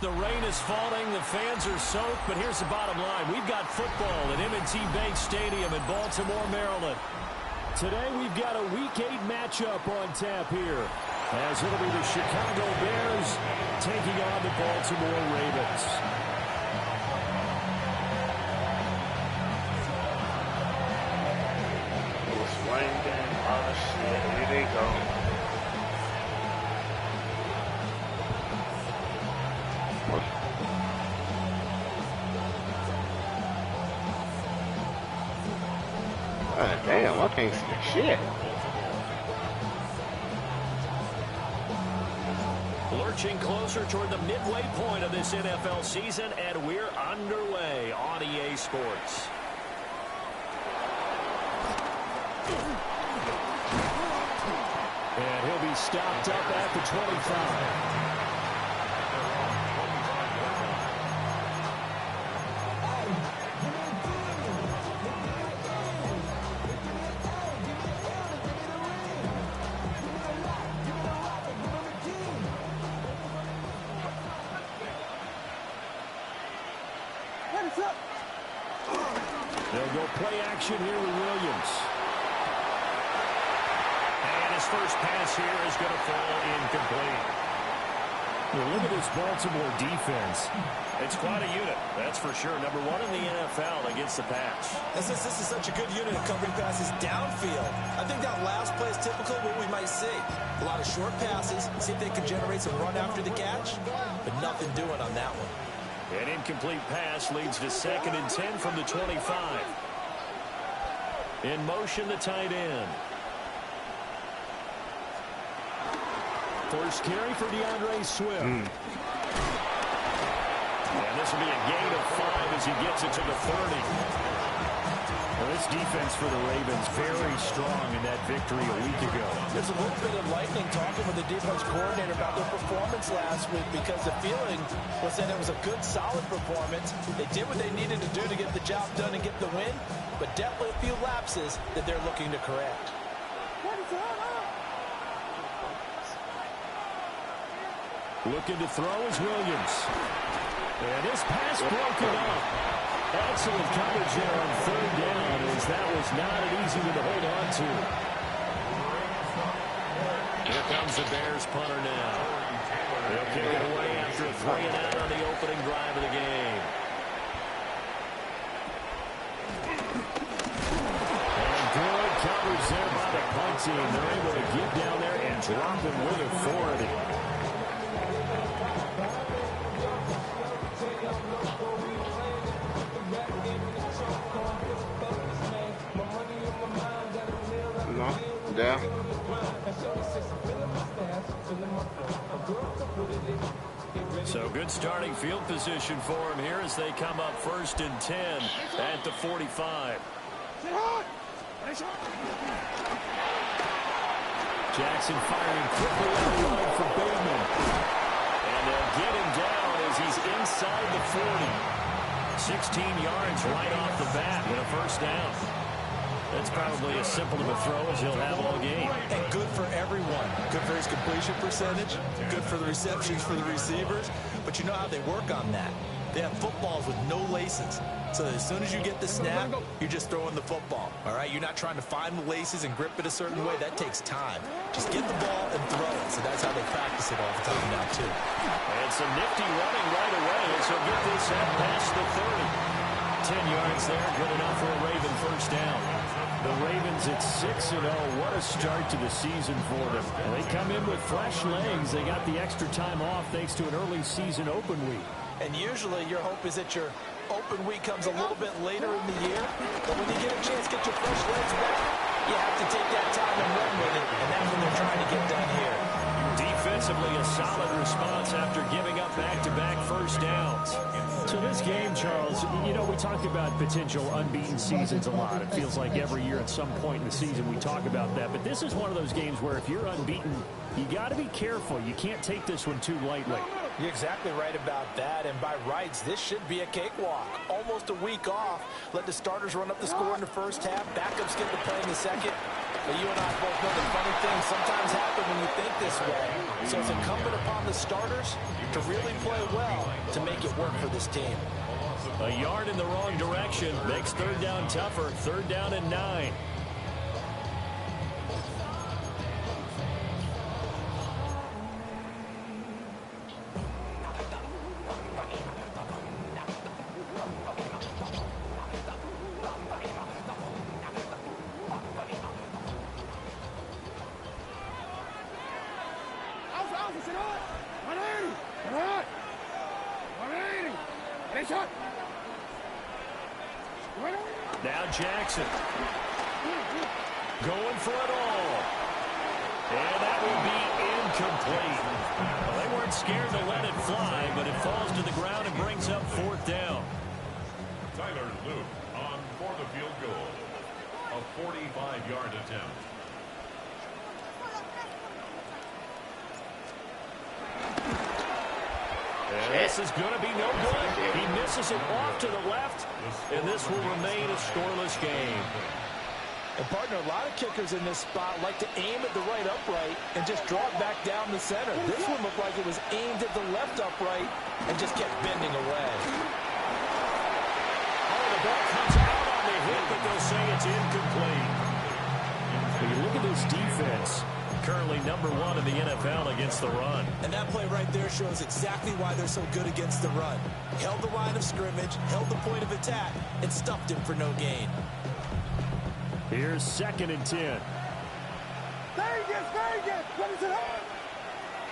The rain is falling, the fans are soaked, but here's the bottom line. We've got football at M&T Bank Stadium in Baltimore, Maryland. Today we've got a Week 8 matchup on tap here, as it'll be the Chicago Bears taking on the Baltimore Ravens. Swing game, oh shit, here they go. God damn, I can't see shit. Lurching closer toward the midway point of this NFL season, and we're underway on EA Sports. And he'll be stopped up at the 25. They'll go play action here with Williams. And his first pass here is going to fall incomplete. Well, look at this Baltimore defense. It's quite a unit, that's for sure. Number 1 in the NFL against the pass. And since this is such a good unit of covering passes downfield, I think that last play is typical of what we might see. A lot of short passes, see if they can generate some run after the catch, but nothing doing on that one. An incomplete pass leads to 2nd and 10 from the 25. In motion, the tight end. First carry for DeAndre Swift. And this will be a gain of 5 as he gets it to the 30. Well, this defense for the Ravens very strong in that victory a week ago. There's a little bit of lightning talking with the defense coordinator about their performance last week, because the feeling was that it was a good, solid performance. They did what they needed to do to get the job done and get the win, but definitely a few lapses that they're looking to correct. Looking to throw is Williams. And this pass broken up. Excellent coverage there on 3rd down, as that was not an easy one to hold on to. Here comes the Bears punter now. They'll kick it away after a 3-and-out on the opening drive of the game. And good coverage there by the punt team. They're able to get down there and drop him with authority. Yeah. So good starting field position for him here as they come up 1st and 10 at the 45. Jackson firing quickly out wide for Bateman. And they'll get him down as he's inside the 40. 16 yards right off the bat with a first down. That's probably as simple of a throw as he'll have all game. And good for everyone. Good for his completion percentage. Good for the receptions for the receivers. But you know how they work on that. They have footballs with no laces. So as soon as you get the snap, you're just throwing the football. All right? You're not trying to find the laces and grip it a certain way. That takes time. Just get the ball and throw it. So that's how they practice it all the time now, too. And some nifty running right away as he'll get this out past the 30. 10 yards there, good enough for a Raven first down. The Ravens at 6-0. What a start to the season for them. They come in with fresh legs. They got the extra time off thanks to an early season open week. And usually your hope is that your open week comes a little bit later in the year. But when you get a chance to get your fresh legs back, you have to take that time and run with it. And that's what they're trying to get done here. Defensively, a solid response after giving up back-to-back first downs. So this game, Charles, you know, we talk about potential unbeaten seasons a lot. It feels like every year at some point in the season we talk about that. But this is one of those games where if you're unbeaten, you got to be careful. You can't take this one too lightly. You're exactly right about that. And by rights, this should be a cakewalk. Almost a week off. Let the starters run up the score in the first half. Backups get the play in the second. But you and I both know the funny things sometimes happen when you think this way. So it's incumbent upon the starters to really play well to make it work for this team. A yard in the wrong direction makes third down tougher. Third down and 9. Now Jackson going for it all. And that will be incomplete. Well, they weren't scared to let it fly, but it falls to the ground and brings up fourth down. Tyler Luke on for the field goal. A 45-yard attempt. And this is going to be no good. He misses it off to the left, and this will remain a scoreless game. And, partner, a lot of kickers in this spot like to aim at the right upright and just draw it back down the center. This one looked like it was aimed at the left upright and just kept bending away. Oh, the ball comes out on the hit, but they'll say it's incomplete. When you look at this defense, currently number 1 in the NFL against the run. And that play right there shows exactly why they're so good against the run. Held the line of scrimmage, held the point of attack, and stuffed him for no gain. Here's 2nd and 10. Vegas, what is it on?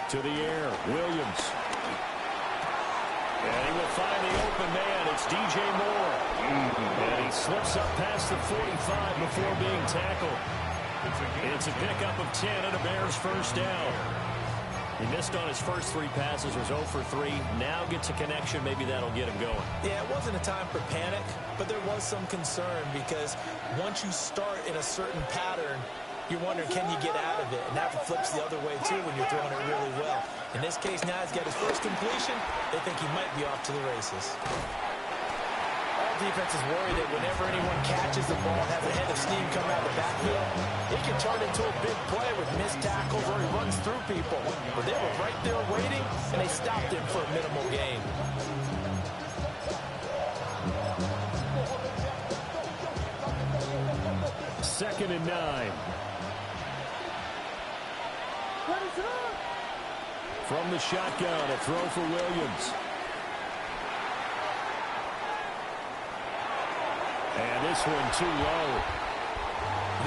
To the air, Williams. And he will find the open man. It's DJ Moore. And he slips up past the 45 before being tackled. It's a pickup of 10 and a Bears first down. He missed on his first 3 passes, was 0 for 3. Now gets a connection. Maybe that'll get him going. Yeah, it wasn't a time for panic, but there was some concern because once you start in a certain pattern, you're wondering, can you get out of it? And that flips the other way, too, when you're throwing it really well. In this case, now he's got his first completion. They think he might be off to the races. Defenses worry that whenever anyone catches the ball and has a head of steam come out of the backfield, it can turn into a big play with missed tackles or he runs through people. But they were right there waiting, and they stopped him for a minimal gain. Second and 9. From the shotgun, a throw for Williams. And this one too low.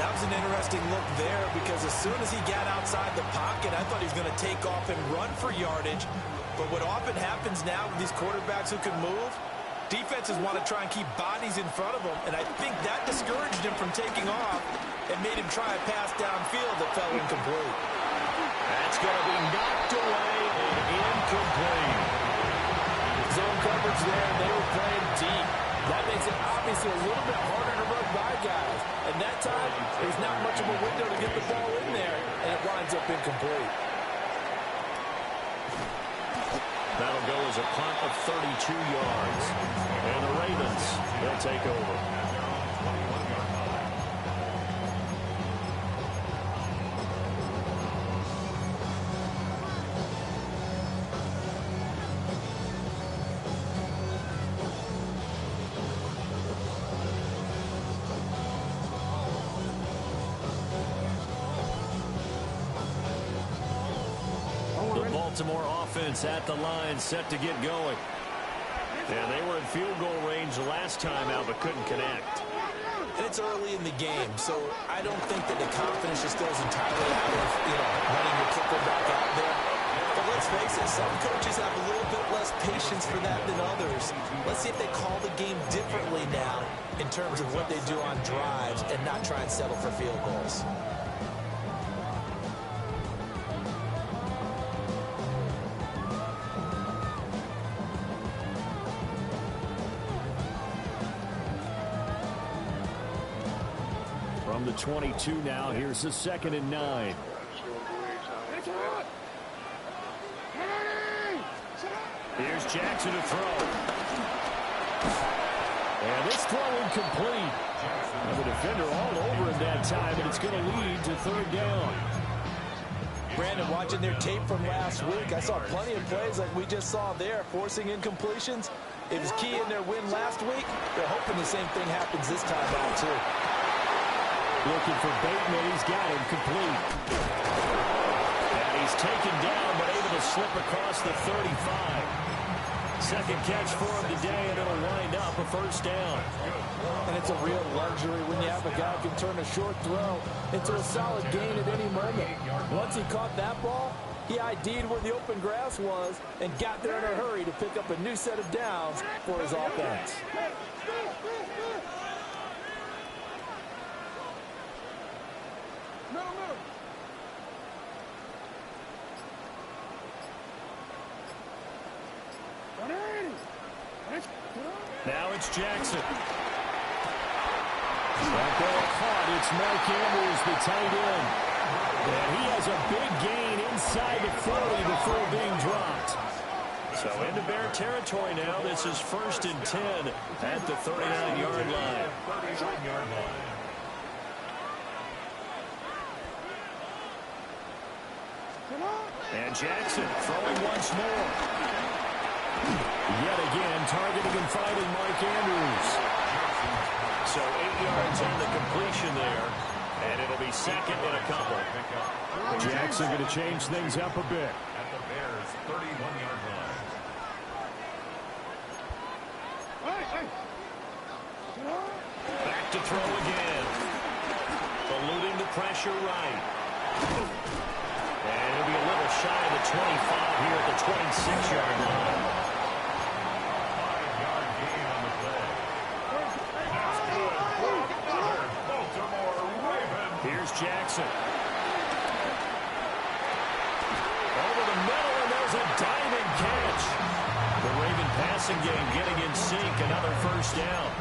That was an interesting look there because as soon as he got outside the pocket, I thought he was going to take off and run for yardage. But what often happens now with these quarterbacks who can move, defenses want to try and keep bodies in front of them, and I think that discouraged him from taking off and made him try a pass downfield that fell incomplete. That's going to be knocked away and incomplete. Zone coverage there, and they were playing deep. That makes it obviously a little bit harder to run by guys. And that time, there's not much of a window to get the ball in there, and it winds up incomplete. That'll go as a punt of 32 yards. And the Ravens, they'll take over. Baltimore offense at the line, set to get going. And they were in field goal range last time out, but couldn't connect. And it's early in the game, so I don't think that the confidence just goes entirely out of, running your kicker back out there. But let's face it, some coaches have a little bit less patience for that than others. Let's see if they call the game differently now in terms of what they do on drives and not try and settle for field goals. From the 22 now, here's the 2nd and 9. Here's Jackson to throw. And this throw incomplete. And the defender all over him that time, and it's going to lead to third down. Brandon, watching their tape from last week, I saw plenty of plays like we just saw there, forcing incompletions. It was key in their win last week. They're hoping the same thing happens this time out, too. Looking for Bateman. He's got him complete. And he's taken down, but able to slip across the 35. Second catch for him today, and it'll wind up a first down. And it's a real luxury when you have a guy who can turn a short throw into a solid gain at any moment. Once he caught that ball, he ID'd where the open grass was and got there in a hurry to pick up a new set of downs for his offense. Now it's Jackson. That ball caught. It's Mark Andrews, the tight end. And he has a big gain inside the 40 before being dropped. So into Bear territory now. This is 1st and 10 at the 39-yard line. And Jackson throwing once more. Yet again, targeting and finding Mark Andrews. So 8 yards on the completion there, and it'll be second and a couple. Jackson going to change things up a bit. At the Bears' 31-yard line. Back to throw again. Eluding the pressure right. And it'll be a little shy of the 25 here at the 26-yard line. 5-yard gain on the play. That's good. Baltimore Ravens. Here's Jackson. Over the middle, and there's a diving catch. The Raven passing game getting in sync. Another first down.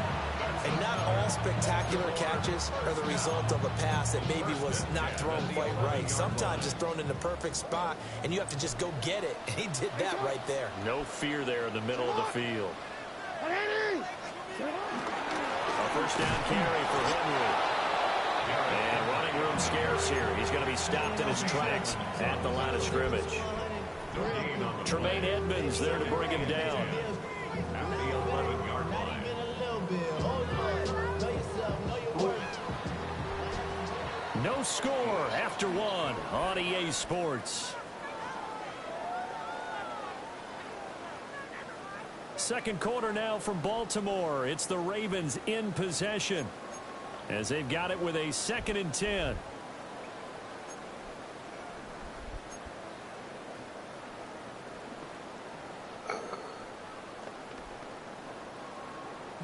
And not all spectacular catches are the result of a pass that maybe was not thrown quite right. Sometimes it's thrown in the perfect spot, and you have to just go get it. And he did that right there. No fear there in the middle of the field. A first down carry for Henry. And running room scarce here. He's going to be stopped in his tracks at the line of scrimmage. Tremaine Edmonds there to bring him down. At the 11-yard line. No score after one on EA Sports. Second quarter now from Baltimore. It's the Ravens in possession as they've got it with a 2nd and 10.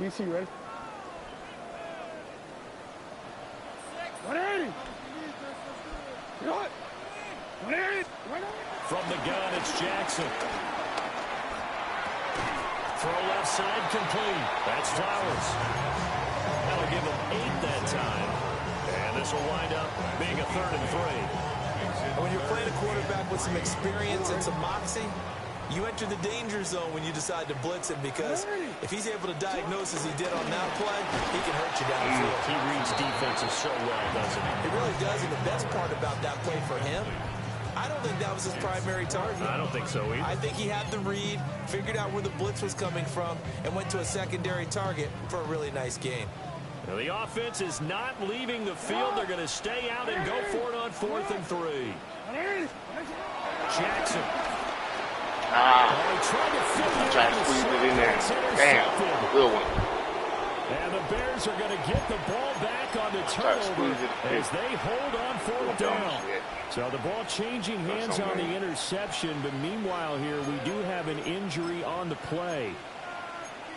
BC, ready? 180. You know it. 180. From the gun, it's Jackson. Throw left side complete. That's Flowers. That'll give him 8 that time. And this will wind up being a 3rd and 3. And when you're playing a quarterback with some experience and some moxie, you enter the danger zone when you decide to blitz him, because if he's able to diagnose as he did on that play, he can hurt you downfield. He reads defenses so well, doesn't he? He really does, and the best part about that play for him, I don't think that was his primary target. I don't think so either. I think he had the read, figured out where the blitz was coming from, and went to a secondary target for a really nice gain. Now the offense is not leaving the field. They're going to stay out and go for it on 4th and 3. Jackson. I'm trying to squeeze it in there. Damn, good one. And the Bears are going to get the ball back on the turnover as they hold on 4th down. So the ball changing hands on the interception, but meanwhile here we do have an injury on the play.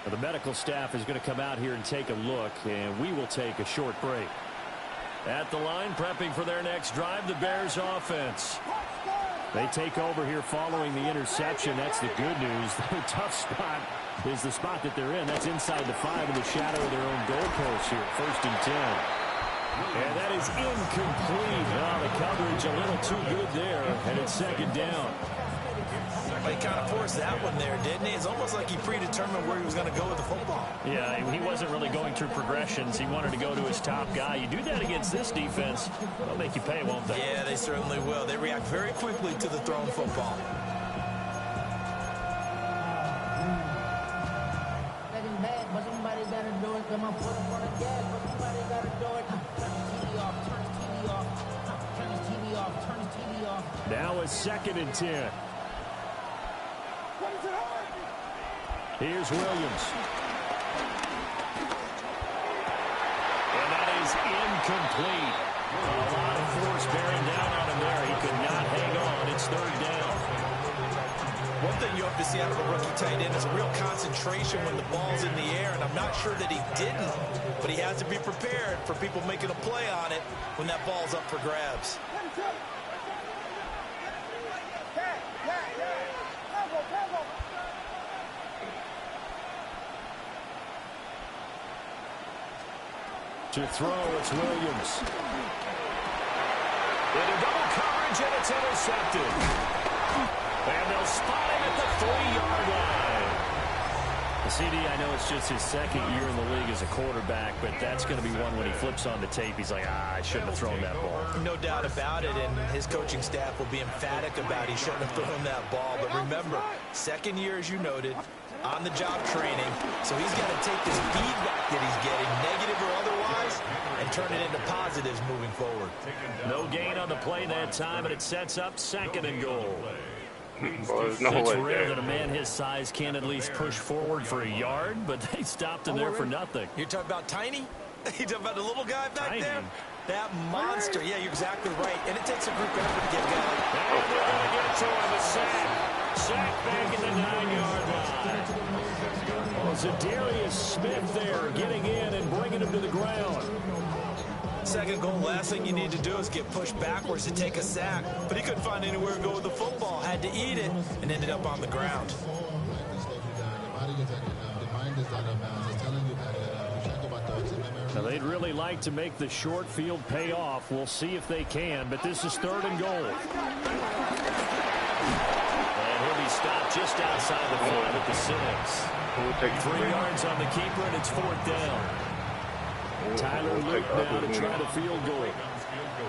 Now, the medical staff is going to come out here and take a look, and we will take a short break. At the line, prepping for their next drive, the Bears offense. They take over here following the interception. That's the good news. The tough spot is the spot that they're in. That's inside the 5 in the shadow of their own goalpost here. 1st and 10. And that is incomplete. Oh, the coverage a little too good there, and it's 2nd down. Like kind of forced that one there, didn't he? It's almost like he predetermined where he was going to go with the football. Yeah, he wasn't really going through progressions. He wanted to go to his top guy. You do that against this defense, they'll make you pay, won't they? Yeah, they certainly will. They react very quickly to the thrown football. But somebody got to do it. Come on, put him on the gas. But somebody got to do it. Turn his TV off. Turn his TV off. Turn his TV off. Turn his TV off. Now a 2nd and 10. Here's Williams. And that is incomplete. A lot of force bearing down on him there. He could not hang on. It's 3rd down. One thing you have to see out of a rookie tight end is a real concentration when the ball's in the air, and I'm not sure that he didn't, but he has to be prepared for people making a play on it when that ball's up for grabs. To throw, it's Williams. Into double coverage, and it's intercepted. And they'll spot him at the 3-yard line. The CD, I know it's just his 2nd year in the league as a quarterback, but that's going to be one when he flips on the tape. He's like, I shouldn't have thrown that ball. No doubt about it, and his coaching staff will be emphatic about he shouldn't have thrown that ball. But remember, 2nd year, as you noted, on-the-job training, so he's got to take this feedback that he's getting, negative or otherwise, and turn it into positives moving forward. No gain on the play that time, and it sets up 2nd and goal. Well, there's no It's way rare there. that a man his size can at least push forward for a yard, but they stopped him there for nothing. You're talking about Tiny? You talking about the little guy back Tiny. there? That monster. Yeah, you're exactly right. And it takes a group effort to get going. And they're going to get to him. A sack. Sack back at the 9-yard line. Oh, Zadarius Smith there getting in and bringing him to the ground. 2nd goal, last thing you need to do is get pushed backwards to take a sack. But he couldn't find anywhere to go with the football. Had to eat it and ended up on the ground. Now, they'd really like to make the short field pay off. We'll see if they can, but this is 3rd and goal. And he'll be stopped just outside the 5 at the 6. 3 yards on the keeper, and it's 4th down. Tyler Luke now to try the field goal.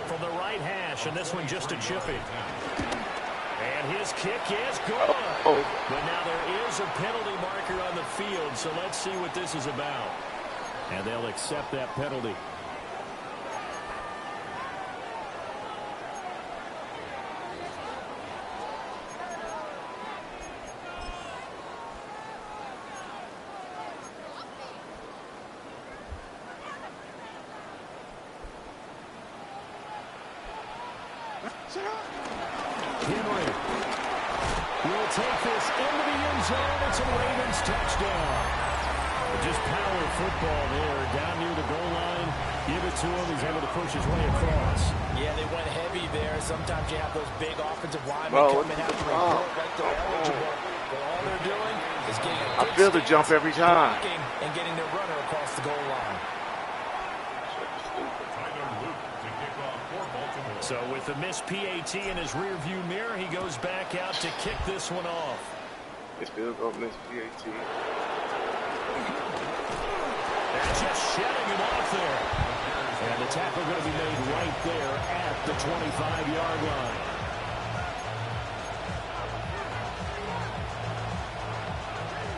From the right hash, and this one just a chippy. And his kick is good. But now there is a penalty marker on the field, so let's see what this is about. And they'll accept that penalty. Henry will take this into the end zone. It's a Ravens touchdown. Just power football there, down near the goal line. Give it to him. He's able to push his way across. Yeah, they went heavy there. Sometimes you have those big offensive linemen coming out to report like they're eligible. But all they're doing is getting a good I feel the jump every time. and getting their runner across the goal line. So with the missed PAT in his rearview mirror, he goes back out to kick this one off. It's still going to miss PAT. They're just shedding him off there. And the tackle going to be made right there at the 25-yard line.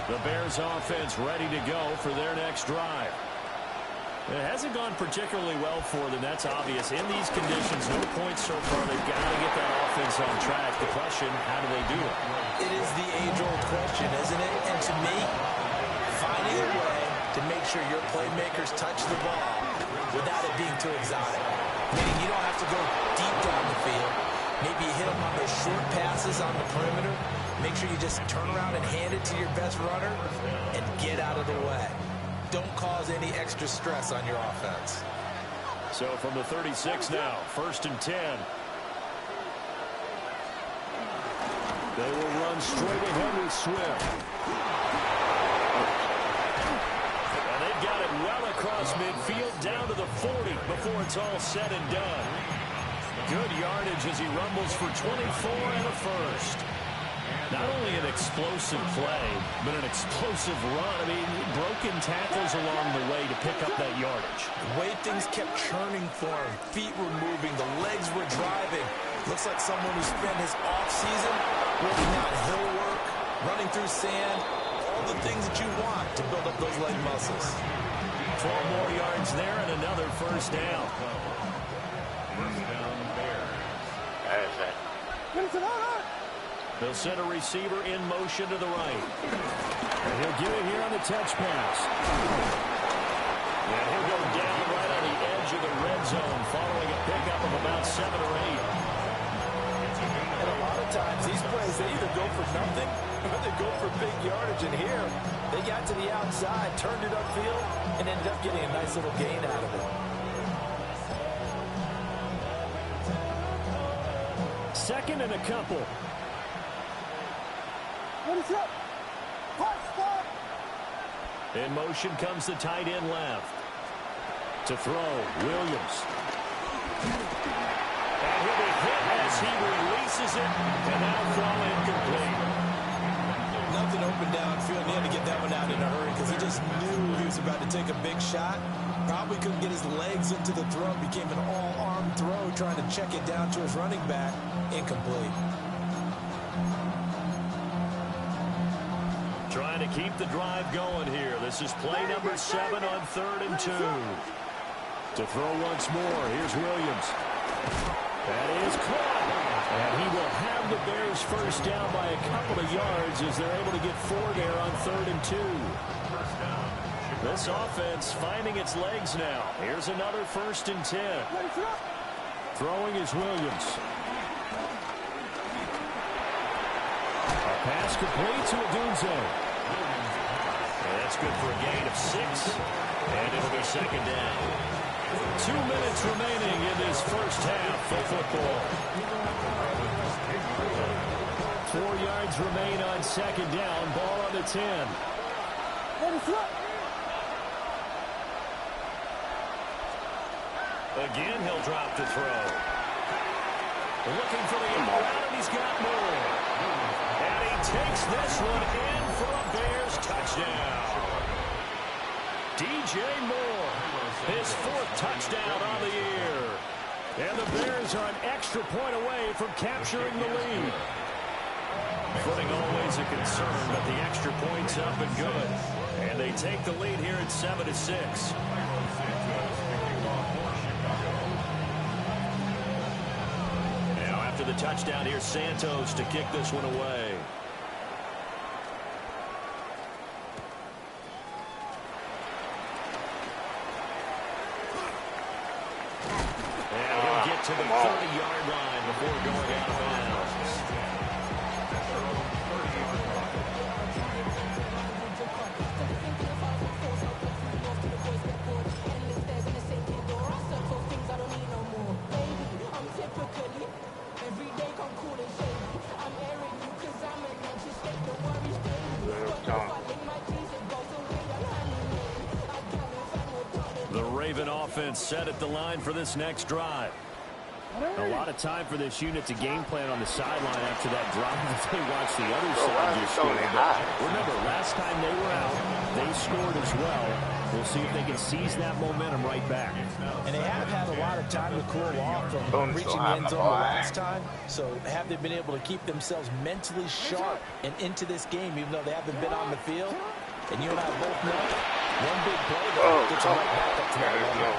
The Bears offense ready to go for their next drive. It hasn't gone particularly well for them. That's obvious. In these conditions, no points so far. They've got to get that offense on track. The question, how do they do it? It is the age-old question, isn't it? And to me, finding a way to make sure your playmakers touch the ball without it being too exotic. Meaning you don't have to go deep down the field. Maybe you hit them on those short passes on the perimeter. Make sure you just turn around and hand it to your best runner and get out of the way. Don't cause any extra stress on your offense. So from the 36 now, 1st and 10. They will run straight ahead with Swift. And they've got it well across midfield down to the 40 before it's all said and done. Good yardage as he rumbles for 24 and a first. Not only an explosive play, but an explosive run. I mean, broken tackles along the way to pick up that yardage. The way things kept churning for him. Feet were moving. The legs were driving. Looks like someone who spent his offseason working out hill work, running through sand, all the things that you want to build up those leg muscles. 12 more yards there and another first down. First down, Bears. There's that. They'll send a receiver in motion to the right. And he'll get it here on the touch pass. And he'll go down right on the edge of the red zone following a pickup of about 7 or 8. And a lot of times, these plays, they either go for nothing or they go for big yardage. And here, they got to the outside, turned it upfield, and ended up getting a nice little gain out of it. Second and a couple. In motion comes the tight end left. To throw, Williams. And he'll be hit as he releases it. And now throw incomplete. Nothing open downfield. He had to get that one out in a hurry because he just knew he was about to take a big shot. Probably couldn't get his legs into the throw. Became an all-arm throw trying to check it down to his running back. Incomplete. Trying to keep the drive going here. This is play number 7 on 3rd and 2. To throw once more. Here's Williams. That is caught. And he will have the Bears first down by a couple of yards as they're able to get 4 there on 3rd and 2. This offense finding its legs now. Here's another 1st and 10. Throwing is Williams. A pass complete to Odunze. And that's good for a gain of 6. And it'll be 2nd down. 2 minutes remaining in this first half of football. 4 yards remain on 2nd down. Ball on the 10. Again, he'll drop the throw. Looking for the end around, and he's got more. And he takes this one in for a Bears touchdown. DJ Moore, his 4th touchdown on the year. And the Bears are an extra point away from capturing the lead. Footing always a concern, but the extra point's up and good. And they take the lead here at 7-6. After the touchdown, here's Santos to kick this one away. And he'll get to the 30-yard line before going out of bounds. The Raven offense set at the line for this next drive. A lot of time for this unit to game plan on the sideline after that drive if they watch the other side just score. Remember, last time they were out, they scored as well. We'll see if they can seize that momentum right back. And they have had a lot of time to cool off from reaching the end zone the last time. So have they been able to keep themselves mentally sharp and into this game, even though they haven't been on the field? And you and I both know one big play gets right back up to that level.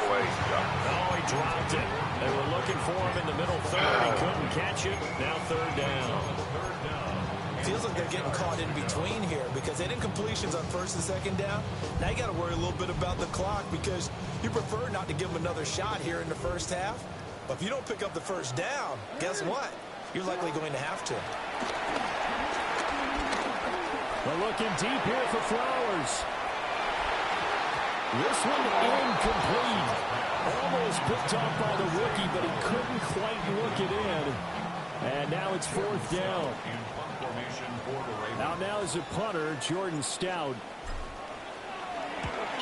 Oh, he dropped it. They were looking for him in the middle third. He couldn't catch it. Now 3rd down. Feels like they're getting caught in between here because they didn't completions on 1st and 2nd down. Now you got to worry a little bit about the clock because you prefer not to give them another shot here in the first half. But if you don't pick up the 1st down, guess what? You're likely going to have to. They're looking deep here for Flowers. This one incomplete. Almost picked off by the rookie, but he couldn't quite look it in. And now it's 4th down. Now is a punter, Jordan Stout.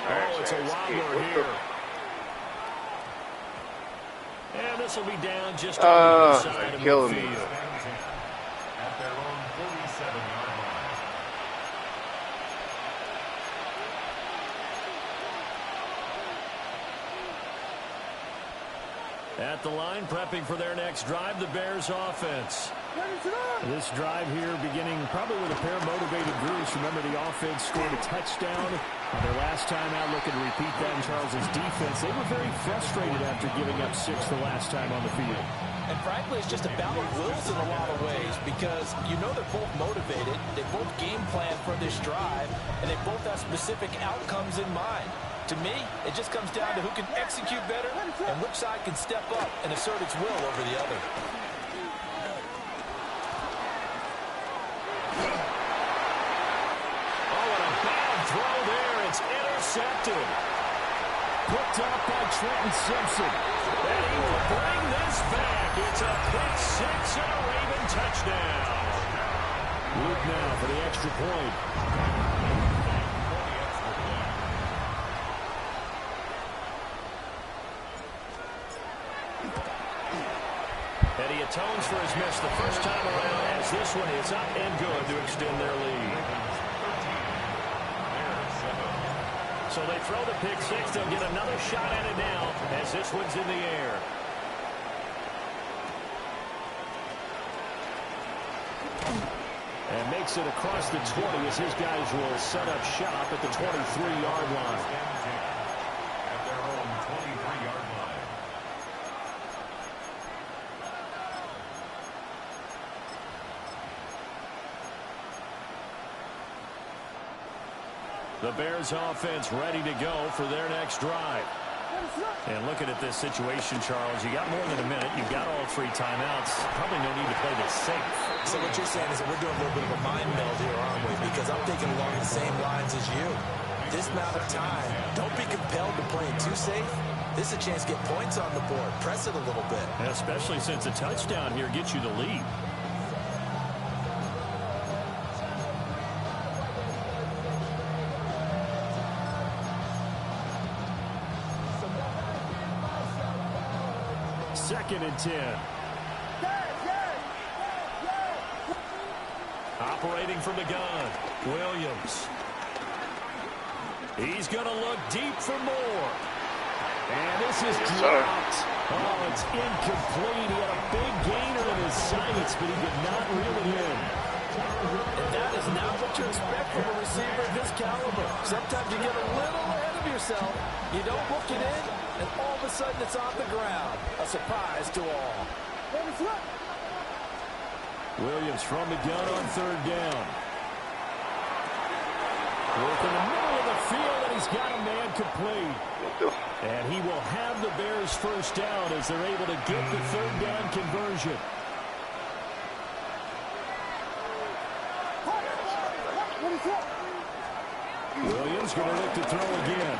Oh, it's a wobbler here. And this will be down just on the other side of the field. At their own 47 At the line, prepping for their next drive, the Bears offense. This drive here beginning probably with a pair of motivated groups. Remember, the offense scored a touchdown their last time out. Looking to repeat that in Charles's defense. They were very frustrated after giving up 6 the last time on the field. And frankly, it's just a battle of wills in a lot of ways because you know they're both motivated. They both game plan for this drive, and they both have specific outcomes in mind. To me, it just comes down to who can execute better and which side can step up and assert its will over the other. Oh, and a bad throw there. It's intercepted. Picked up by Trenton Simpson. And he will bring this back. It's a pick 6 and a Raven touchdown. Luke now for the extra point. And he atones for his miss the first time around as this one is up and good to extend their lead. So they throw the pick 6. They'll get another shot at it now as this one's in the air. And makes it across the 20 as his guys will set up shop at the 23-yard line. At their own 23-yard line. The Bears offense ready to go for their next drive. And looking at this situation, Charles, you got more than a minute. You've got all 3 timeouts. Probably no need to play this safe. So what you're saying is that we're doing a little bit of a mind meld here, aren't we? Because I'm thinking along the same lines as you. This amount of time, don't be compelled to play it too safe. This is a chance to get points on the board. Press it a little bit. And especially since a touchdown here gets you the lead. Second and 10. Operating from the gun, Williams. He's going to look deep for more. And this is dropped. Oh, it's incomplete. He had a big gainer in his sights, but he did not reel it in. And that is not what you expect from a receiver of this caliber. Sometimes you get a little ahead of yourself. You don't hook it in, and all of a sudden it's on the ground. A surprise to all. Williams from the gun on 3rd down. Work in the middle of the field, and he's got a man complete. And he will have the Bears first down as they're able to get the 3rd down conversion. Williams going to look to throw again.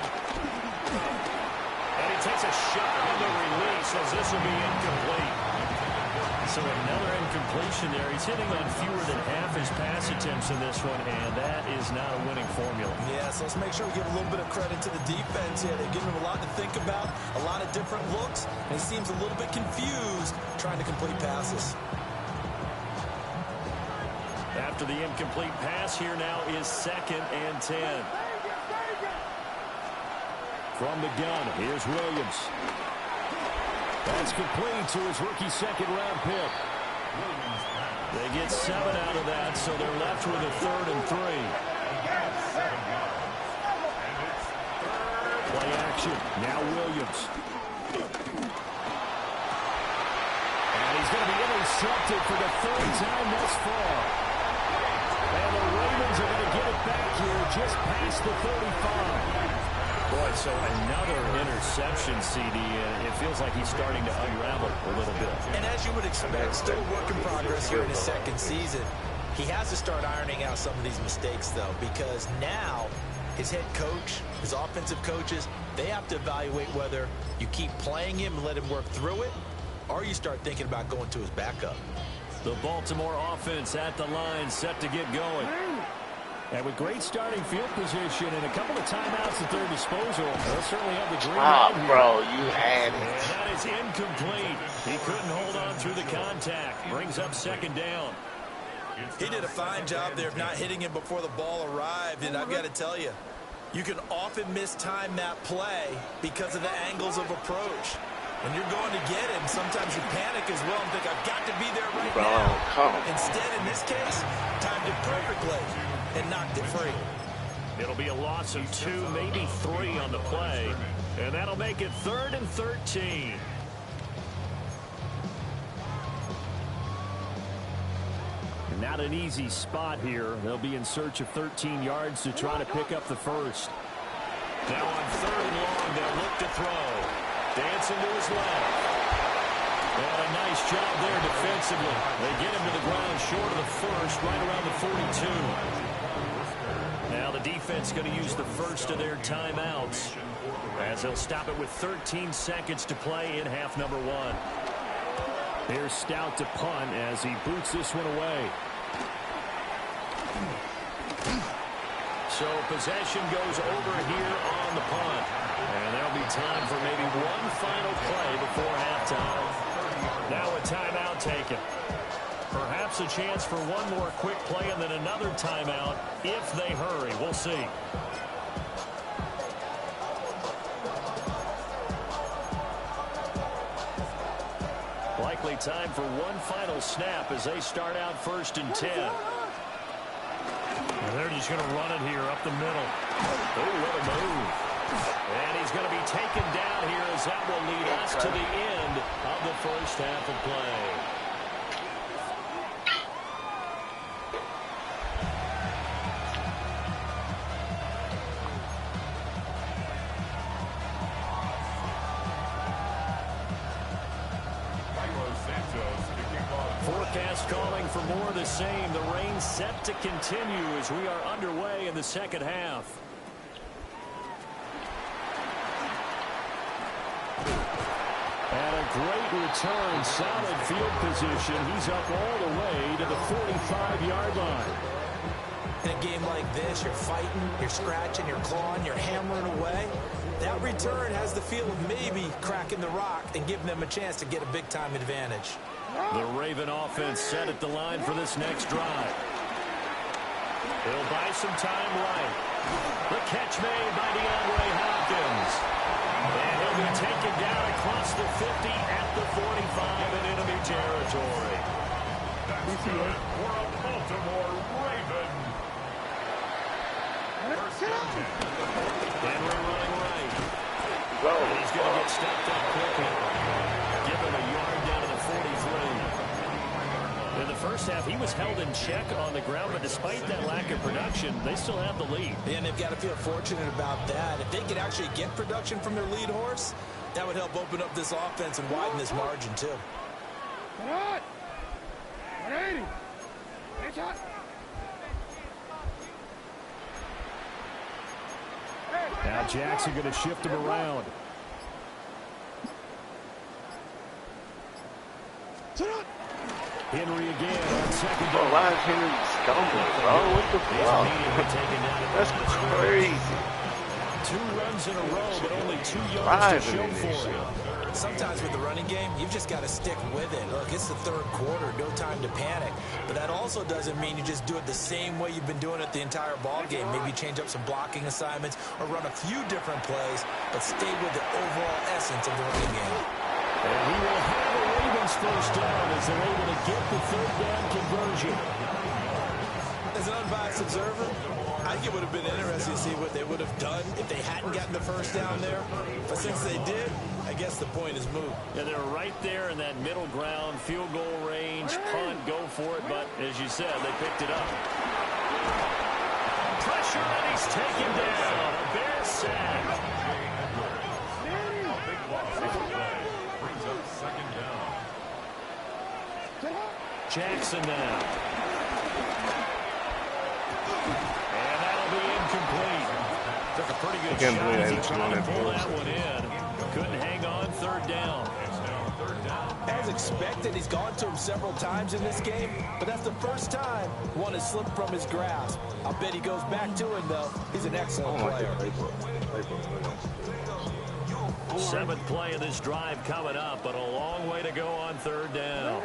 And he takes a shot on the release as this will be incomplete. So another incompletion there. He's hitting on fewer than half his pass attempts in this one, and that is not a winning formula. Yeah, so let's make sure we give a little bit of credit to the defense here. They're giving him a lot to think about, a lot of different looks, and he seems a little bit confused trying to complete passes. After the incomplete pass, here now is 2nd and 10. From the gun, here's Williams. That's complete to his rookie 2nd-round pick. They get 7 out of that, so they're left with a 3rd and 3. Play action. Now Williams. And he's going to be intercepted for the 3rd time thus far. And the Ravens are going to get it back here just past the 35. Boy, so another interception, CD. It feels like he's starting to unravel a little bit. And as you would expect, still a work in progress here in his 2nd season. He has to start ironing out some of these mistakes, though, because now his head coach, his offensive coaches, they have to evaluate whether you keep playing him and let him work through it, or you start thinking about going to his backup. The Baltimore offense at the line, set to get going. And with great starting field position and a couple of timeouts at their disposal, they'll certainly have the green light here. Bro, you had it. And that is incomplete. He couldn't hold on through the contact. Brings up 2nd down. He did a fine job there of not hitting him before the ball arrived, and I've got to tell you, you can often mistime that play because of the angles of approach. When you're going to get it, sometimes you panic as well and think, I've got to be there right now. Instead, in this case, timed it perfectly and knocked it free. It'll be a loss of 2, maybe 3 on the play. And that'll make it 3rd and 13. And not an easy spot here. They'll be in search of 13 yards to try to pick up the first. Now on 3rd and long, they'll look to throw. Dancing to his left. And a nice job there defensively. They get him to the ground short of the first, right around the 42. Now the defense going to use the first of their timeouts, as they'll stop it with 13 seconds to play in half number 1. Here's Stout to punt as he boots this one away. So possession goes over here on the punt. And there'll be time for maybe one final play before halftime. Now a timeout taken. Perhaps a chance for one more quick play and then another timeout if they hurry. We'll see. Likely time for one final snap as they start out 1st and 10. And they're just going to run it here up the middle. Oh, what a move. And he's going to be taken down here as that will lead us to the end of the first half of play. Forecast calling for more of the same. The rain set to continue as we are underway in the second half. And a great return, solid field position. He's up all the way to the 45-yard line. In a game like this, you're fighting, you're scratching, you're clawing, you're hammering away. That return has the feel of maybe cracking the rock and giving them a chance to get a big-time advantage. The Raven offense set at the line for this next drive. They'll buy some time right. The catch made by DeAndre Hopkins. And he'll be taken down across the 50 at the 45 in enemy territory. That's good for a Baltimore Raven. Henry running right. And he's going to get stepped up quickly. Give him a yard down to the 43. In the first half, he was held in check on the ground, but despite that lack of production, they still have the lead. And they've got to feel fortunate about that. If they could actually get production from their lead horse, that would help open up this offense and widen this margin, too. What? 180. Hey, shot. Now Jackson going to shift him around. Henry again on second down. Why is Henry stumbling, bro? What the fuck? That's crazy. 2 runs in a row, but only 2 yards to show for him. Sometimes with the running game, you've just got to stick with it. Look, it's the 3rd quarter, no time to panic. But that also doesn't mean you just do it the same way you've been doing it the entire ball game. Maybe change up some blocking assignments or run a few different plays, but stay with the overall essence of the running game. And he will have the Ravens first down as they're able to get the 3rd down conversion. As an unbiased observer, I think it would have been interesting to see what they would have done if they hadn't gotten the first down there. But since they did, I guess the point is moved. Yeah, they're right there in that middle ground, field goal range, punt, go for it. But as you said, they picked it up. Pressure, and he's taken down. A Bear sack. Brings up 2nd down. Jackson now. And that'll be incomplete. Took a pretty good shot as he tried to pull that one in. Couldn't hang on 3rd down. As expected, he's gone to him several times in this game, but that's the first time one has slipped from his grasp. I'll bet he goes back to him, though. He's an excellent player. 7th play of this drive coming up, but a long way to go on 3rd down.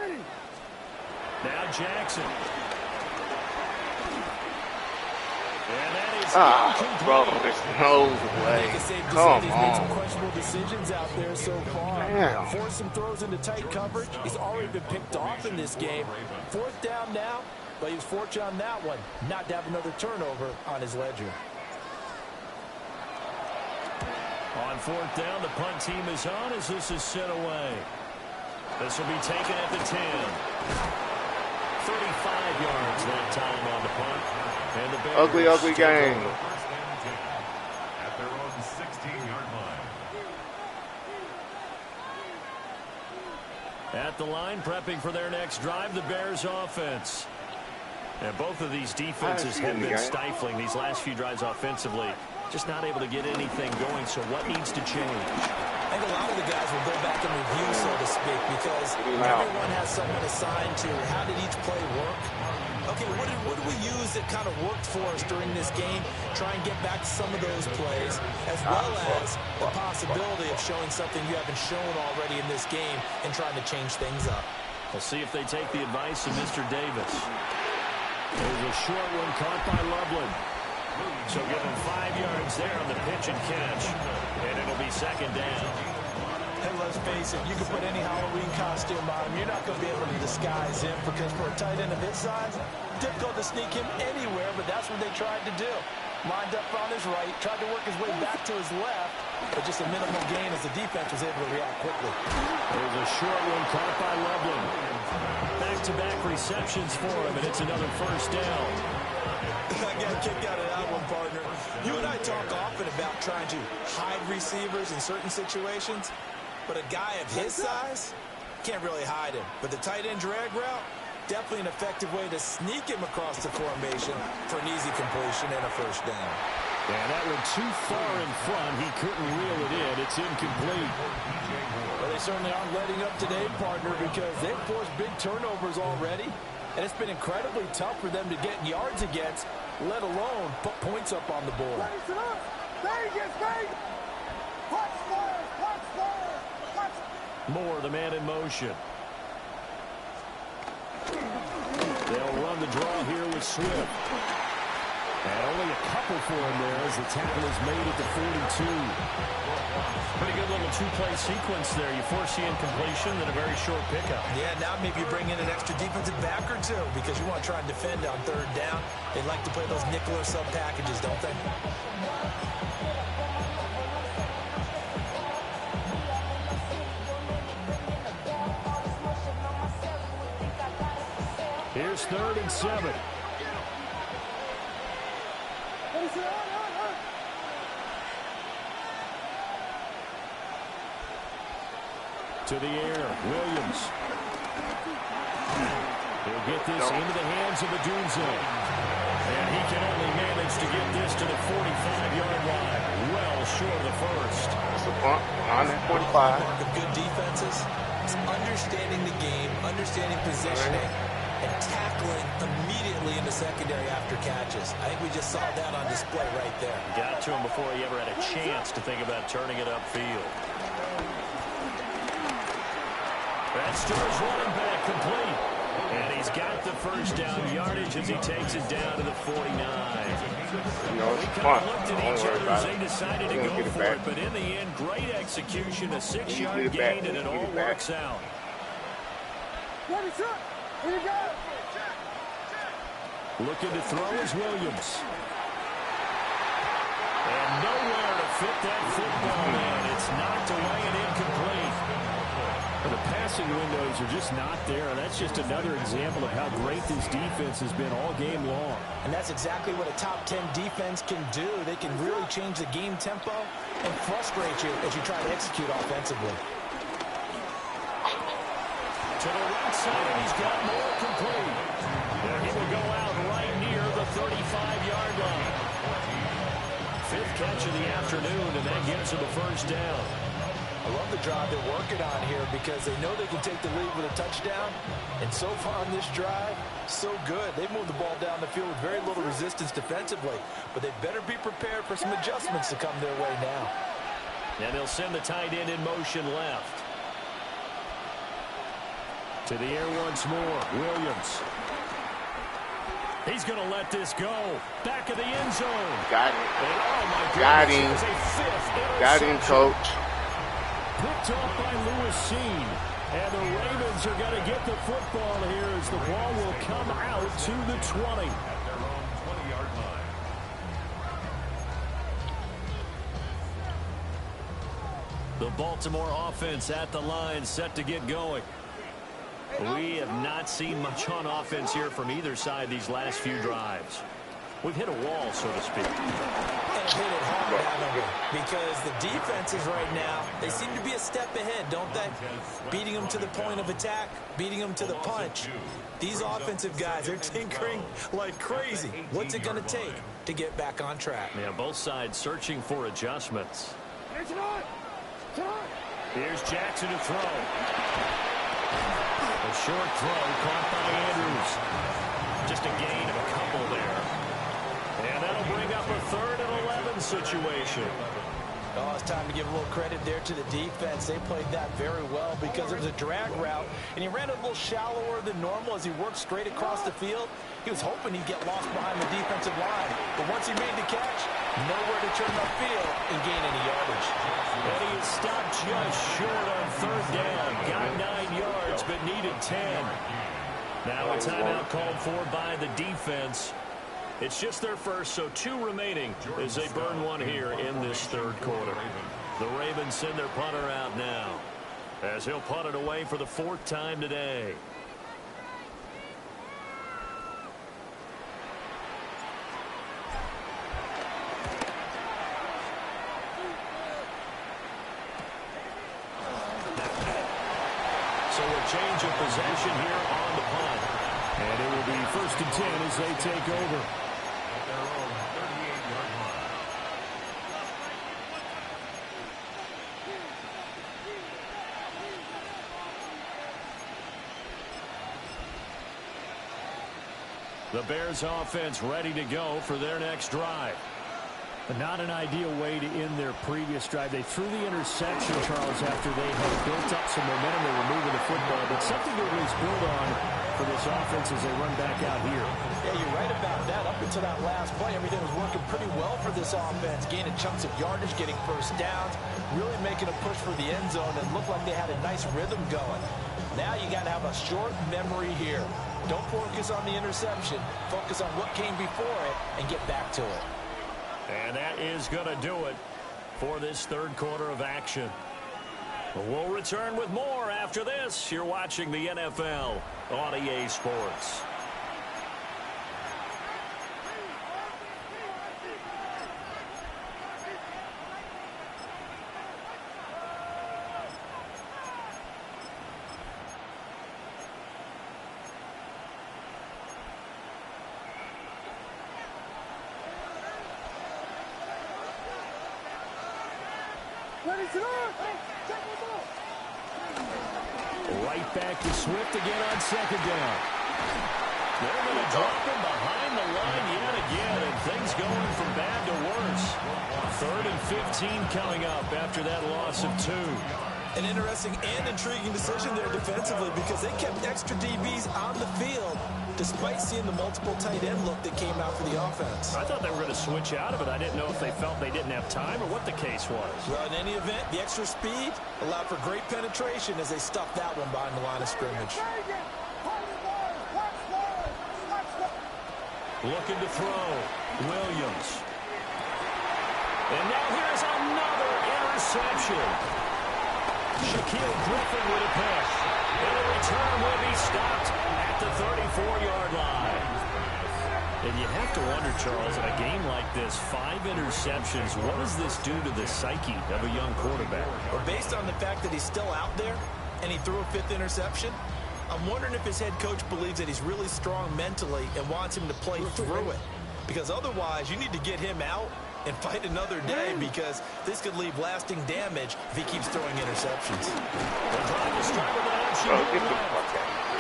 Now Jackson. And then he Bro, there's no way. Come on. Questionable decisions out there so far. Damn. Forced some throws into tight coverage. He's already been picked off in this game. 4th down now, but he was fortunate on that one not to have another turnover on his ledger. On 4th down, the punt team is on as this is sent away. This will be taken at the 10. 35 yards that time on the punt. And the Bears Ugly game. At their own 16-yard line. At the line, prepping for their next drive, the Bears offense. And both of these defenses have been stifling these last few drives offensively. Just not able to get anything going, so what needs to change? I think a lot of the guys will go back and review, so to speak, because everyone has someone assigned to how did each play work. Okay, what did we use that kind of worked for us during this game? Try and get back to some of those plays, as well as the possibility of showing something you haven't shown already in this game and trying to change things up. We'll see if they take the advice of Mr. Davis. There's a short one caught by Loveland. So give him 5 yards there on the pitch and catch, and it'll be 2nd down. And let's face it, you can put any Halloween costume on him. You're not going to be able to disguise him because for a tight end of his size, difficult to sneak him anywhere, but that's what they tried to do. Lined up on his right, tried to work his way back to his left, but just a minimal gain as the defense was able to react quickly. There's a short one caught by Loveland. Back-to-back receptions for him, and it's another 1st down. I got a kick out of that one, partner. You and I talk often about trying to hide receivers in certain situations, but a guy of his size can't really hide him. But the tight end drag route, definitely an effective way to sneak him across the formation for an easy completion and a 1st down. And that went too far in front. He couldn't reel it in. It's incomplete. Well, they certainly aren't letting up today, partner, because they've forced big turnovers already. And it's been incredibly tough for them to get yards against, let alone put points up on the board. Moore, the man in motion. They'll run the draw here with Swift. And only a couple for him there as the tackle is made at the 42. Pretty good little 2-play sequence there. You force the incompletion, then a very short pickup. Yeah, now maybe you bring in an extra defensive back or two because you want to try and defend on 3rd down. They like to play those nickel or sub packages, don't they? Here's 3rd and 7. To the air, Williams. He'll get this into the hands of Adunze. And he can only manage to get this to the 45-yard line. Well short of the 1st. That's the punt on that 45. Mark of good defenses is understanding the game, understanding positioning, and tackling immediately in the secondary after catches. I think we just saw that on display right there. Got to him before he ever had a chance to think about turning it upfield. That's Stewart's running back complete. And he's got the 1st down yardage as he takes it down to the 49. No, it's We fun. kind of looked at each other as they decided to go for it, but in the end, great execution, a 6-yard gain, and it all works out. Looking to throw is Williams. And nowhere to fit that football in. It's knocked away and incomplete. But the passing windows are just not there. And that's just another example of how great this defense has been all game long. And that's exactly what a top 10 defense can do. They can really change the game tempo and frustrate you as you try to execute offensively. To the right side, and he's got more complete. And he will go out right near the 35-yard line. 5th catch of the afternoon, and that gives him a 1st down. I love the drive they're working on here because they know they can take the lead with a touchdown. And so far on this drive, so good. They've moved the ball down the field with very little resistance defensively. But they better be prepared for some adjustments to come their way now. And they'll send the tight end in motion left. To the air once more, Williams. He's going to let this go. Back of the end zone. Got it. And, oh my Got goodness, him. it is a fifth Got him, interception. coach. Picked off by Lewis Seen. And the Ravens are going to get the football here as the ball will come out to the 20. At their own 20-yard line. The Baltimore offense at the line, set to get going. We have not seen much on offense here from either side these last few drives. We've hit a wall, so to speak. And hit it hard, haven't we? Because the defenses right now, they seem to be a step ahead, don't they? Beating them to the point of attack, beating them to the punch. These offensive guys, they're tinkering like crazy. What's it going to take to get back on track? Yeah, both sides searching for adjustments. Here's Jackson to throw. A short throw caught by Andrews. Just a gain of a couple there. And that'll bring up a 3rd and 11 situation. Oh, it's time to give a little credit there to the defense. They played that very well because it was a drag route, and he ran a little shallower than normal as he worked straight across the field. He was hoping he'd get lost behind the defensive line, but once he made the catch, nowhere to turn upfield and gain any yardage. And he is stopped just short on 3rd down. Got 9 yards, but needed 10. Now a timeout called for by the defense. It's just their first, so 2 remaining as they burn one here in this 3rd quarter. The Ravens send their punter out now as he'll punt it away for the 4th time today. So a change of possession here on the punt. And it will be 1st and 10 as they take over. At their own 38-yard line. The Bears offense ready to go for their next drive. But not an ideal way to end their previous drive. They threw the interception, Charles, after they had built up some momentum. They were moving the football, but something to at least build on for this offense as they run back out here. Yeah, you're right about that. Up until that last play, everything was working pretty well for this offense, gaining chunks of yardage, getting first downs, really making a push for the end zone, and looked like they had a nice rhythm going. Now you got to have a short memory here. Don't focus on the interception. Focus on what came before it and get back to it. And that is going to do it for this 3rd quarter of action. We'll return with more after this. You're watching the NFL on EA Sports. Right back to Swift again on 2nd down. They're going to drop him behind the line yet again, and things going from bad to worse. 3rd and 15 coming up after that loss of 2. An interesting and intriguing decision there defensively because they kept extra DBs on the field despite seeing the multiple tight end look that came out for the offense. I thought they were going to switch out of it. I didn't know if they felt they didn't have time or what the case was. Well, in any event, the extra speed allowed for great penetration as they stuffed that one behind the line of scrimmage. Looking to throw. Williams. And now here's another interception. Shaquille Griffin with a pick. And the return will be stopped at the 34-yard line. And you have to wonder, Charles, in a game like this, 5 interceptions, what does this do to the psyche of a young quarterback? Well, based on the fact that he's still out there and he threw a 5th interception, I'm wondering if his head coach believes that he's really strong mentally and wants him to play through it. Because otherwise, you need to get him out and fight another day because this could leave lasting damage if he keeps throwing interceptions. The drive is started with an option.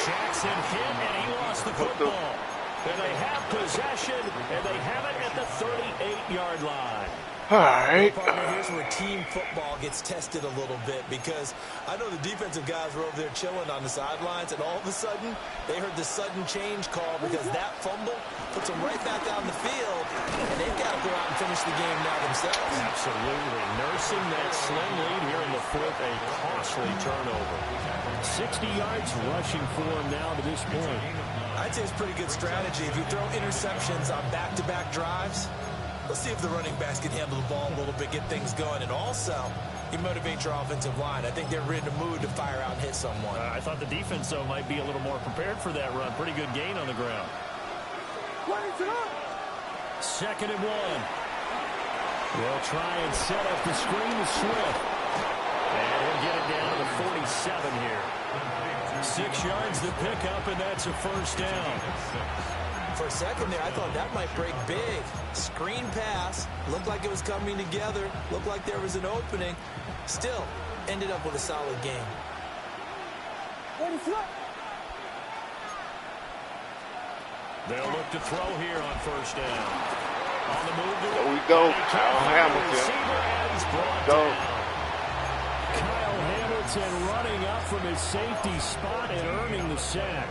Jackson hit, and he lost the football. And they have possession, and they have it at the 38-yard line. All right. Partner, here's where team football gets tested a little bit, because I know the defensive guys were over there chilling on the sidelines, and all of a sudden they heard the sudden change call because that fumble puts them right back out in the field, and they've got to go out and finish the game now themselves. Absolutely. Nursing that slim lead here in the fourth, a costly turnover. 60 yards rushing for him now to this point. I'd say it's pretty good strategy. If you throw interceptions on back-to-back drives, let's see if the running backs can handle the ball a little bit, get things going, and also you motivate your offensive line. I think they're in the mood to fire out and hit someone. I thought the defense, though, might be a little more prepared for that run. Pretty good gain on the ground. 2nd and 1. They'll try and set up the screen to Swift. And he'll get it down to the 47 here. 6 yards to pick up, and that's a first down. For a second there, I thought that might break big. Screen pass. Looked like it was coming together. Looked like there was an opening. Still, ended up with a solid game. They'll look to throw here on first down. On the move. There we go. Kyle Hamilton. Go. Kyle Hamilton running up from his safety spot and earning the sack.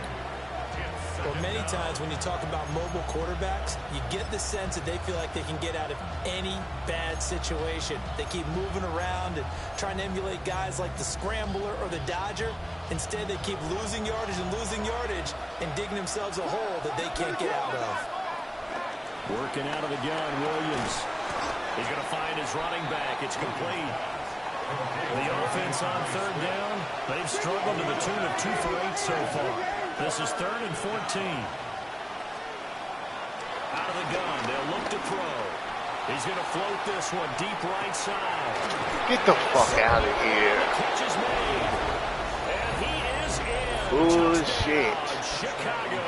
Well, many times when you talk about mobile quarterbacks, you get the sense that they feel like they can get out of any bad situation. They keep moving around and trying to emulate guys like the Scrambler or the Dodger. Instead, they keep losing yardage and digging themselves a hole that they can't get out of. Working out of the gun, Williams. He's going to find his running back. It's complete. The offense on third down, they've struggled to the tune of 2 for 8 so far. This is 3rd and 14. Out of the gun, they'll look to throw. He's going to float this one deep right side. Get the fuck out of here. Catch is made. And he is in. Bullshit. Chicago.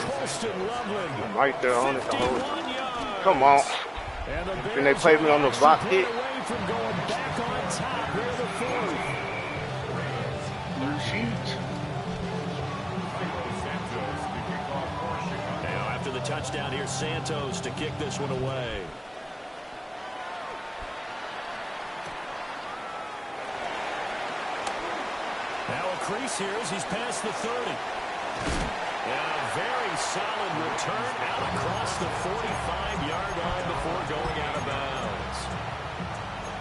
Colston Loveland. I'm right there on it. 51 yards. Come on. And Can they play me on the block hit? away from going back on top here in the fourth. Now after the touchdown, here's Santos to kick this one away. Now a crease here as he's past the 30. And a very solid return out across the 45-yard line before going out of bounds.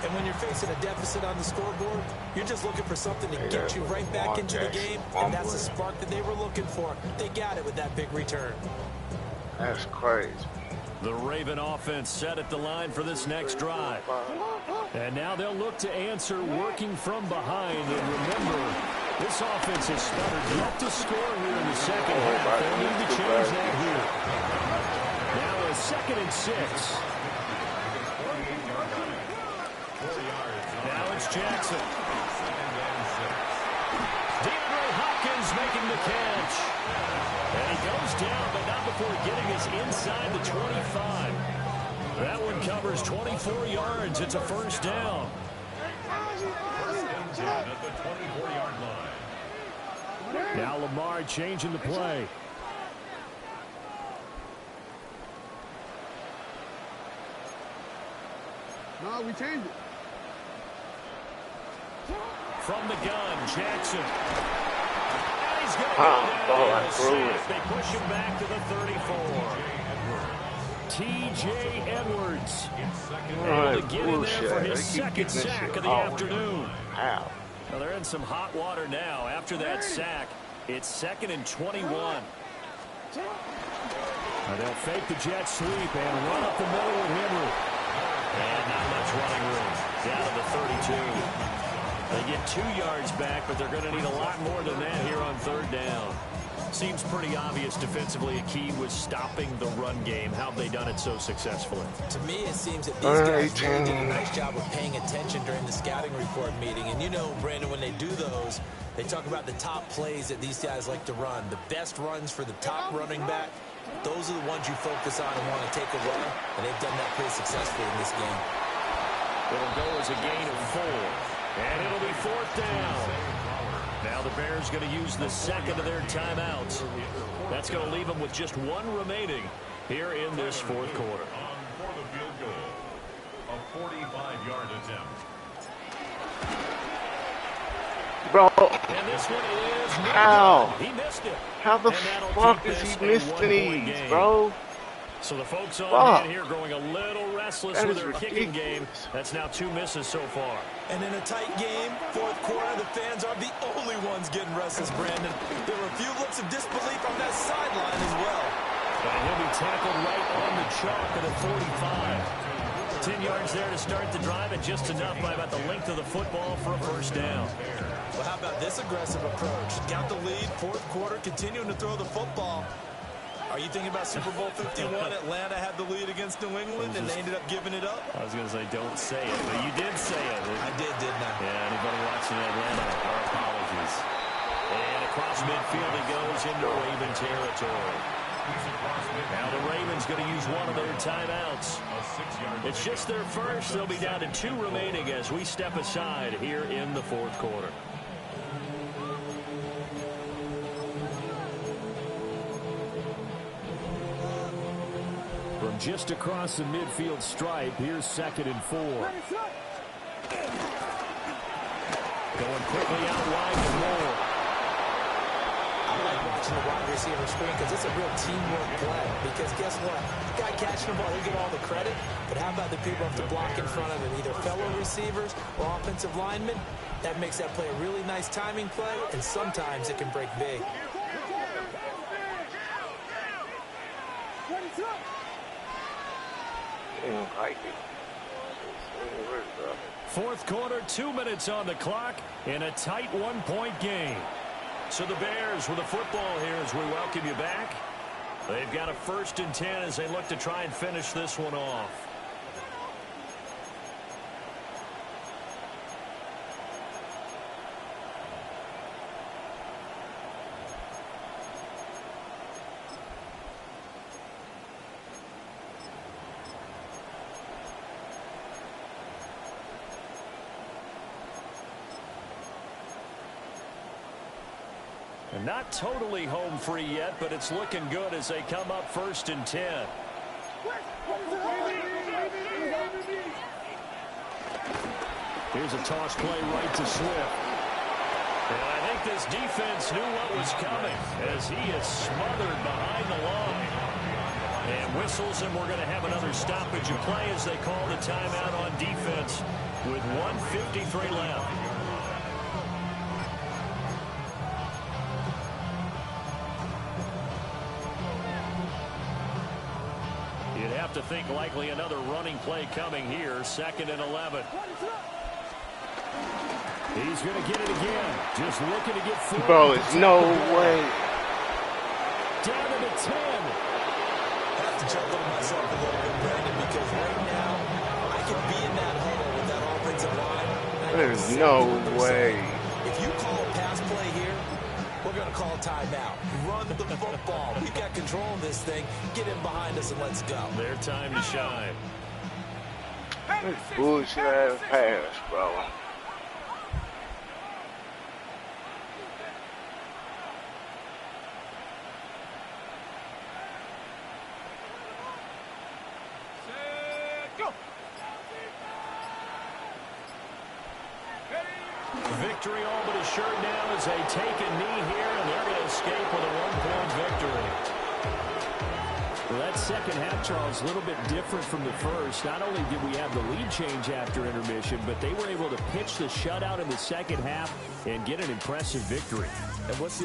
And when you're facing a deficit on the scoreboard, you're just looking for something to get you right back into the game, and that's the spark that they were looking for. They got it with that big return. That's crazy. The Raven offense set at the line for this next drive. And now they'll look to answer working from behind. And remember, this offense has stuttered yet to score here in the second half. They'll need to change that here. Now a 2nd and 6. Now it's Jackson. DeAndre Hopkins making the catch. And he goes down, but not before getting us inside the 25. That one covers 24 yards. It's a first down. At the 24-yard line. Now Lamar changing the play. No, we changed it. From the gun, Jackson. And he's going to through it. They push him back to the 34. T.J. Edwards able to get in there for his 2nd sack of the afternoon. Wow. Well, they're in some hot water now. After that sack, it's 2nd and 21. Now they'll fake the jet sweep and run up the middle with Henry. And not much running room. Down to the 32. They get 2 yards back, but they're going to need a lot more than that here on third down. Seems pretty obvious defensively a key was stopping the run game. How have they done it so successfully? To me, it seems that these guys really did a nice job of paying attention during the scouting report meeting. And you know, Brandon, when they do those, they talk about the top plays that these guys like to run. The best runs for the top running back, those are the ones you focus on and want to take away. And they've done that pretty successfully in this game. It'll go as a gain of 4. And it'll be 4th down. Now the Bears going to use the 2nd of their timeouts. That's going to leave them with just 1 remaining here in this 4th quarter. For the field 45-yard attempt. Bro, And this one is how? He missed it. How the fuck is he missing these, bro? So the folks on Fuck. hand here growing a little restless That with is their kicking game. ridiculous. That's now 2 misses so far. And in a tight game, fourth quarter, the fans are the only ones getting restless, Brandon. There were a few looks of disbelief on that sideline as well. And he'll be tackled right on the chalk at the 45. 10 yards there to start the drive, and just enough by about the length of the football for a first down. Well, how about this aggressive approach? Got the lead, fourth quarter, continuing to throw the football. Are you thinking about Super Bowl 51? Atlanta had the lead against New England, and they ended up giving it up? I was going to say, don't say it, but you did say it. I did, didn't I? Yeah, anybody watching Atlanta, our apologies. And across midfield it goes into Raven territory. Now the Ravens going to use one of their timeouts. It's just their first. They'll be down to 2 remaining as we step aside here in the fourth quarter. From just across the midfield stripe, here's 2nd and 4. Going quickly out wide to Moore. I like watching the wide receiver screen because it's a real teamwork play. Because guess what? The guy catching the ball, he'll get all the credit. But how about the people who have to block in front of him, either fellow receivers or offensive linemen? That makes that play a really nice timing play, and sometimes it can break big. Fourth quarter, 2 minutes on the clock in a tight 1-point game. So the Bears with the football here as we welcome you back. They've got a 1st and 10 as they look to try and finish this one off. And not totally home free yet, but it's looking good as they come up 1st and 10. Here's a toss play right to Swift. And I think this defense knew what was coming as he is smothered behind the line. And whistles, and we're going to have another stoppage of play as they call the timeout on defense with 1:53 left. You'd have to think likely another running play coming here. 2nd and 11. He's going to get it again. Just looking to get forward. Bro, it's no way. Down to the 10. I have to chuckle to myself a little bit, Brandon, because right now I can be in that huddle with that offensive line. There's no way. If you call a pass play here, we're going to call timeout. Run the football. We've got control of this thing. Get in behind us and let's go. Their time to shine. This bullshit ass pass, bro. Victory all but assured now as they take a knee here, and they're going to escape with a 1-point victory. Well, that second half, Charles, a little bit different from the first. Not only did we have the lead change after intermission, but they were able to pitch the shutout in the second half and get an impressive victory. And what's the